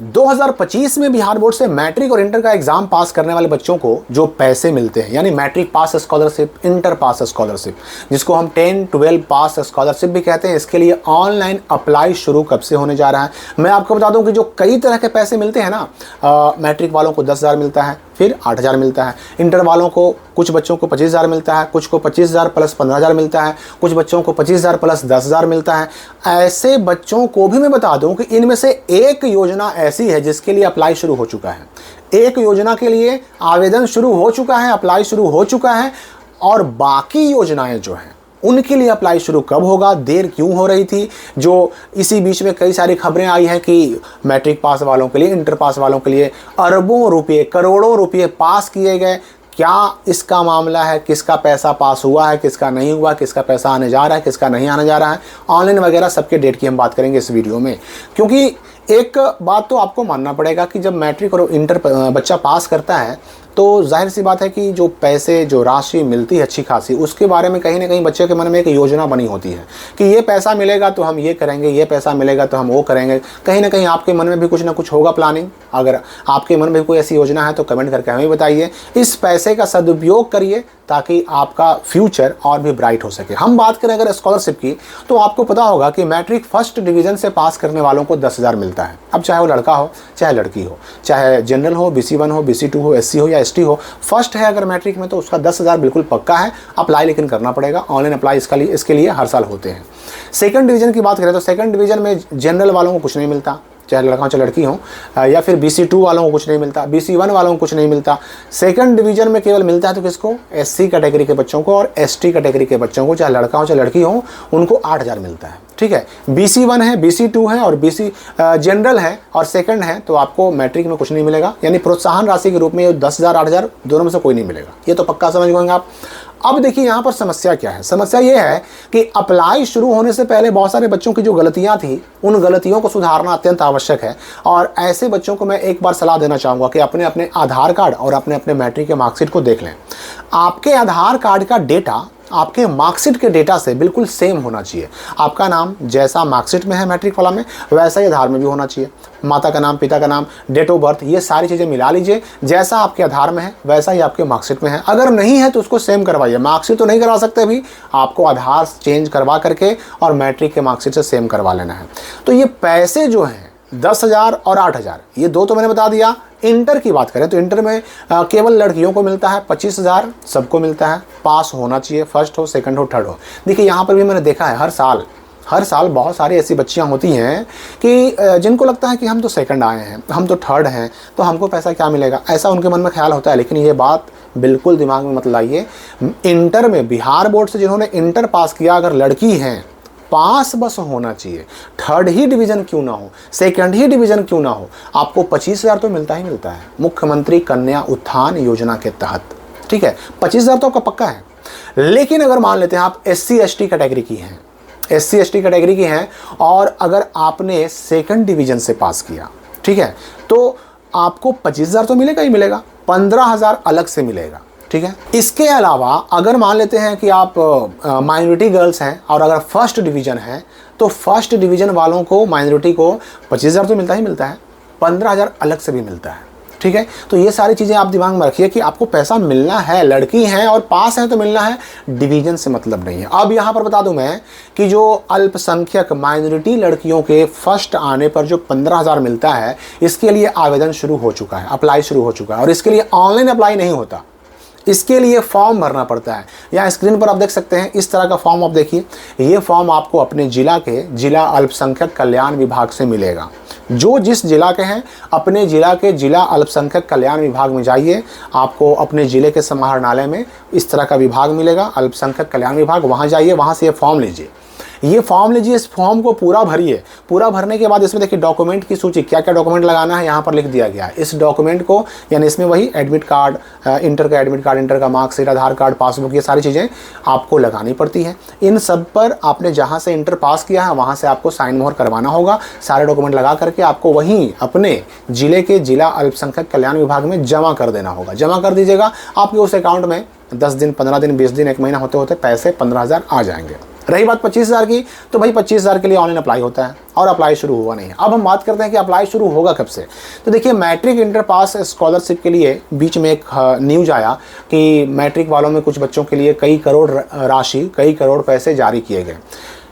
2025 में बिहार बोर्ड से मैट्रिक और इंटर का एग्जाम पास करने वाले बच्चों को जो पैसे मिलते हैं, यानी matric pass scholarship, inter pass scholarship, जिसको हम 10, 12 पास स्कॉलरशिप भी कहते हैं, इसके लिए ऑनलाइन अप्लाई शुरू कब से होने जा रहा है। मैं आपको बता दूं कि जो कई तरह के पैसे मिलते हैं ना, मैट्रिक वालों को 10,000 मिलता है, फिर 8,000 मिलता है, इंटर वालों को कुछ बच्चों को 25,000 मिलता है, कुछ को 25,000 प्लस 15,000 मिलता है, कुछ बच्चों को 25,000 प्लस 10,000 मिलता है। ऐसे बच्चों को भी मैं बता दूं कि इनमें से एक योजना ऐसी है जिसके लिए अप्लाई शुरू हो चुका है, एक योजना के लिए आवेदन शुरू हो चुका है, अप्लाई शुरू हो चुका है, और बाकी योजनाएं जो हैं उनके लिए अप्लाई शुरू कब होगा, देर क्यों हो रही थी। जो इसी बीच में कई सारी खबरें आई हैं कि मैट्रिक पास वालों के लिए, इंटर पास वालों के लिए अरबों रुपये, करोड़ों रुपये पास किए गए। क्या इसका मामला है, किसका पैसा पास हुआ है, किसका नहीं हुआ, किसका पैसा आने जा रहा है, किसका नहीं आने जा रहा है, ऑनलाइन वगैरह सबके डेट की हम बात करेंगे इस वीडियो में। क्योंकि एक बात तो आपको मानना पड़ेगा कि जब मैट्रिक और इंटर बच्चा पास करता है तो जाहिर सी बात है कि जो पैसे, जो राशि मिलती है अच्छी खासी, उसके बारे में कहीं ना कहीं बच्चे के मन में एक योजना बनी होती है कि ये पैसा मिलेगा तो हम ये करेंगे, ये पैसा मिलेगा तो हम वो करेंगे। कहीं ना कहीं आपके मन में भी कुछ ना कुछ होगा प्लानिंग। अगर आपके मन में कोई ऐसी योजना है तो कमेंट करके हमें बताइए। इस पैसे का सदुपयोग करिए ताकि आपका फ्यूचर और भी ब्राइट हो सके। हम बात करें अगर स्कॉलरशिप की, तो आपको पता होगा कि मैट्रिक फर्स्ट डिवीज़न से पास करने वालों को 10,000 मिलता है। अब चाहे वो लड़का हो चाहे लड़की हो, चाहे जनरल हो, BC1 हो, BC2 हो, SC हो या ST हो, फर्स्ट है अगर मैट्रिक में तो उसका 10,000 बिल्कुल पक्का है। अप्लाई लेकिन करना पड़ेगा, ऑनलाइन अप्लाई इसके लिए हर साल होते हैं। सेकंड डिवीज़न की बात करें तो सेकंड डिवीज़न में जनरल वालों को कुछ नहीं मिलता, चाहे लड़का हो चाहे लड़की हो, या फिर BC2 वालों को कुछ नहीं मिलता, BC1 वालों को कुछ नहीं मिलता। सेकंड डिवीज़न में केवल मिलता है तो किसको, SC कैटेगरी के बच्चों को और ST कैटेगरी के बच्चों को, चाहे लड़का हो चाहे लड़की हो, उनको 8,000 मिलता है। ठीक है, BC1 है, BC2 है और BC जनरल है और सेकंड है, तो आपको मैट्रिक में कुछ नहीं मिलेगा, यानी प्रोत्साहन राशि के रूप में 10,000 8,000 दोनों में से कोई नहीं मिलेगा। ये तो पक्का समझ गए आप। अब देखिए यहाँ पर समस्या क्या है। समस्या ये है कि अप्लाई शुरू होने से पहले बहुत सारे बच्चों की जो गलतियाँ थी, उन गलतियों को सुधारना अत्यंत आवश्यक है। और ऐसे बच्चों को मैं एक बार सलाह देना चाहूँगा कि अपने अपने आधार कार्ड और अपने अपने मैट्रिक के मार्कशीट को देख लें। आपके आधार कार्ड का डेटा आपके मार्कशीट के डेटा से बिल्कुल सेम होना चाहिए। आपका नाम जैसा मार्कशीट में है मैट्रिक वाला में, वैसा ही आधार में भी होना चाहिए। माता का नाम, पिता का नाम, डेट ऑफ बर्थ, ये सारी चीज़ें मिला लीजिए। जैसा आपके आधार में है वैसा ही आपके मार्कशीट में है। अगर नहीं है तो उसको सेम करवाइए। मार्कशीट तो नहीं करवा सकते अभी, आपको आधार चेंज करवा करके और मैट्रिक के मार्कशीट से सेम करवा लेना है। तो ये पैसे जो हैं 10,000 और 8,000, ये दो तो मैंने बता दिया। इंटर की बात करें तो इंटर में केवल लड़कियों को मिलता है 25,000, सबको मिलता है। पास होना चाहिए, फर्स्ट हो, सेकंड हो, थर्ड हो। देखिए यहाँ पर भी मैंने देखा है हर साल बहुत सारी ऐसी बच्चियाँ होती हैं कि जिनको लगता है कि हम तो सेकंड आए हैं, हम तो थर्ड हैं, तो हमको पैसा क्या मिलेगा, ऐसा उनके मन में ख्याल होता है। लेकिन ये बात बिल्कुल दिमाग में मत लाइए। इंटर में बिहार बोर्ड से जिन्होंने इंटर पास किया, अगर लड़की हैं, पास बस होना चाहिए। थर्ड ही डिवीज़न क्यों ना हो, सेकंड ही डिवीज़न क्यों ना हो, आपको 25,000 तो मिलता ही मिलता है मुख्यमंत्री कन्या उत्थान योजना के तहत। ठीक है, 25,000 तो आपका पक्का है। लेकिन अगर मान लेते हैं आप SC ST कैटेगरी की हैं, SC ST कैटेगरी की हैं, और अगर आपने सेकंड डिवीज़न से पास किया, ठीक है, तो आपको 25,000 तो मिलेगा ही मिलेगा, 15,000 अलग से मिलेगा। ठीक है, इसके अलावा अगर मान लेते हैं कि आप माइनॉरिटी गर्ल्स हैं और अगर फर्स्ट डिवीज़न है, तो फर्स्ट डिवीज़न वालों को, माइनॉरिटी को 25,000 तो मिलता ही मिलता है, 15,000 अलग से भी मिलता है। ठीक है, तो ये सारी चीज़ें आप दिमाग में रखिए कि आपको पैसा मिलना है, लड़की हैं और पास हैं तो मिलना है, डिवीज़न से मतलब नहीं है। अब यहाँ पर बता दूं मैं कि जो अल्पसंख्यक माइनॉरिटी लड़कियों के फर्स्ट आने पर जो 15,000 मिलता है, इसके लिए आवेदन शुरू हो चुका है, अप्लाई शुरू हो चुका है। और इसके लिए ऑनलाइन अप्लाई नहीं होता, इसके लिए फॉर्म भरना पड़ता है। यहाँ स्क्रीन पर आप देख सकते हैं, इस तरह का फॉर्म आप देखिए। ये फॉर्म आपको अपने जिला के जिला अल्पसंख्यक कल्याण विभाग से मिलेगा। जो जिस जिला के हैं, अपने जिला के जिला अल्पसंख्यक कल्याण विभाग में जाइए, आपको अपने जिले के समाहरणालय में इस तरह का विभाग मिलेगा, अल्पसंख्यक कल्याण विभाग। वहाँ जाइए, वहाँ से ये फॉर्म लीजिए। ये फॉर्म लीजिए, इस फॉर्म को पूरा भरिए। पूरा भरने के बाद इसमें देखिए डॉक्यूमेंट की सूची, क्या क्या डॉक्यूमेंट लगाना है यहाँ पर लिख दिया गया है। इस डॉक्यूमेंट को, यानी इसमें वही एडमिट कार्ड, इंटर का एडमिट कार्ड, इंटर का मार्कशीट, आधार कार्ड, पासबुक, ये सारी चीज़ें आपको लगानी पड़ती हैं। इन सब पर आपने जहाँ से इंटर पास किया है वहाँ से आपको साइन मोहर करवाना होगा। सारे डॉक्यूमेंट लगा करके आपको वहीं अपने जिले के जिला अल्पसंख्यक कल्याण विभाग में जमा कर देना होगा। जमा कर दीजिएगा, आपके उस अकाउंट में 10 दिन, 15 दिन, 20 दिन, 1 महीना होते होते पैसे 15,000 आ जाएंगे। रही बात 25,000 की, तो भाई 25,000 के लिए ऑनलाइन अप्लाई होता है और अप्लाई शुरू हुआ नहीं है। अब हम बात करते हैं कि अप्लाई शुरू होगा कब से। तो देखिए, मैट्रिक इंटर पास स्कॉलरशिप के लिए बीच में एक न्यूज़ आया कि मैट्रिक वालों में कुछ बच्चों के लिए कई करोड़ राशि, कई करोड़ पैसे जारी किए गए।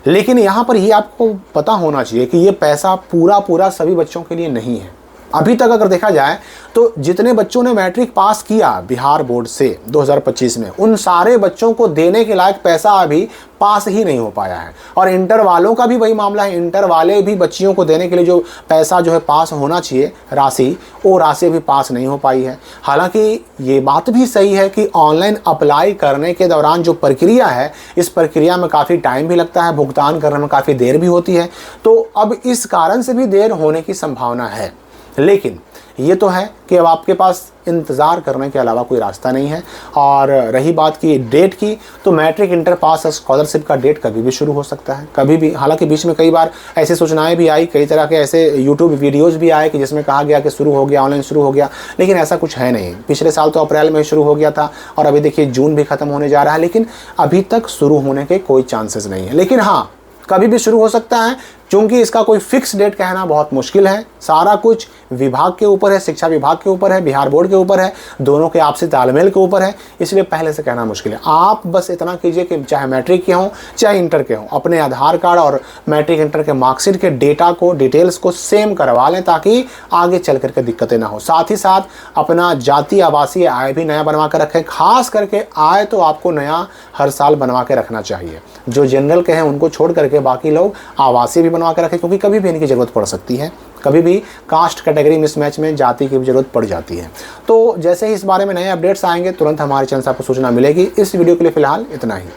लेकिन यहाँ पर ये आपको पता होना चाहिए कि ये पैसा पूरा सभी बच्चों के लिए नहीं है। अभी तक अगर देखा जाए तो जितने बच्चों ने मैट्रिक पास किया बिहार बोर्ड से 2025 में, उन सारे बच्चों को देने के लायक पैसा अभी पास ही नहीं हो पाया है। और इंटर वालों का भी वही मामला है, इंटर वाले भी बच्चियों को देने के लिए जो पैसा जो है पास होना चाहिए राशि, वो राशि अभी पास नहीं हो पाई है। हालांकि ये बात भी सही है कि ऑनलाइन अप्लाई करने के दौरान जो प्रक्रिया है, इस प्रक्रिया में काफ़ी टाइम भी लगता है, भुगतान करने में काफ़ी देर भी होती है। तो अब इस कारण से भी देर होने की संभावना है। लेकिन ये तो है कि अब आपके पास इंतज़ार करने के अलावा कोई रास्ता नहीं है। और रही बात की डेट की, तो मैट्रिक इंटर पास स्कॉलरशिप का डेट कभी भी शुरू हो सकता है, कभी भी। हालांकि बीच में कई बार ऐसी सूचनाएं भी आई, कई तरह के ऐसे यूट्यूब वीडियोस भी आए कि जिसमें कहा गया कि शुरू हो गया, ऑनलाइन शुरू हो गया, लेकिन ऐसा कुछ है नहीं। पिछले साल तो अप्रैल में शुरू हो गया था और अभी देखिए जून भी ख़त्म होने जा रहा है, लेकिन अभी तक शुरू होने के कोई चांसेस नहीं है। लेकिन हाँ, कभी भी शुरू हो सकता है, क्योंकि इसका कोई फिक्स डेट कहना बहुत मुश्किल है। सारा कुछ विभाग के ऊपर है, शिक्षा विभाग के ऊपर है, बिहार बोर्ड के ऊपर है, दोनों के आपसी तालमेल के ऊपर है, इसलिए पहले से कहना मुश्किल है। आप बस इतना कीजिए कि चाहे मैट्रिक के हों चाहे इंटर के हों, अपने आधार कार्ड और मैट्रिक इंटर के मार्कशीट के डेटा को, डिटेल्स को सेम करवा लें, ताकि आगे चल करके दिक्कतें ना हो। साथ ही साथ अपना जाति आवासीय आय भी नया बनवा कर रखें। खास करके आय तो आपको नया हर साल बनवा के रखना चाहिए। जो जनरल के हैं उनको छोड़ करके बाकी लोग आवासीय भी बनवा के रखें, क्योंकि कभी भी इनकी ज़रूरत पड़ सकती है। कभी भी कास्ट कैटेगरी मिसमैच में जाति की भी ज़रूरत पड़ जाती है। तो जैसे ही इस बारे में नए अपडेट्स आएंगे, तुरंत हमारे चैनल से आपको सूचना मिलेगी। इस वीडियो के लिए फ़िलहाल इतना ही।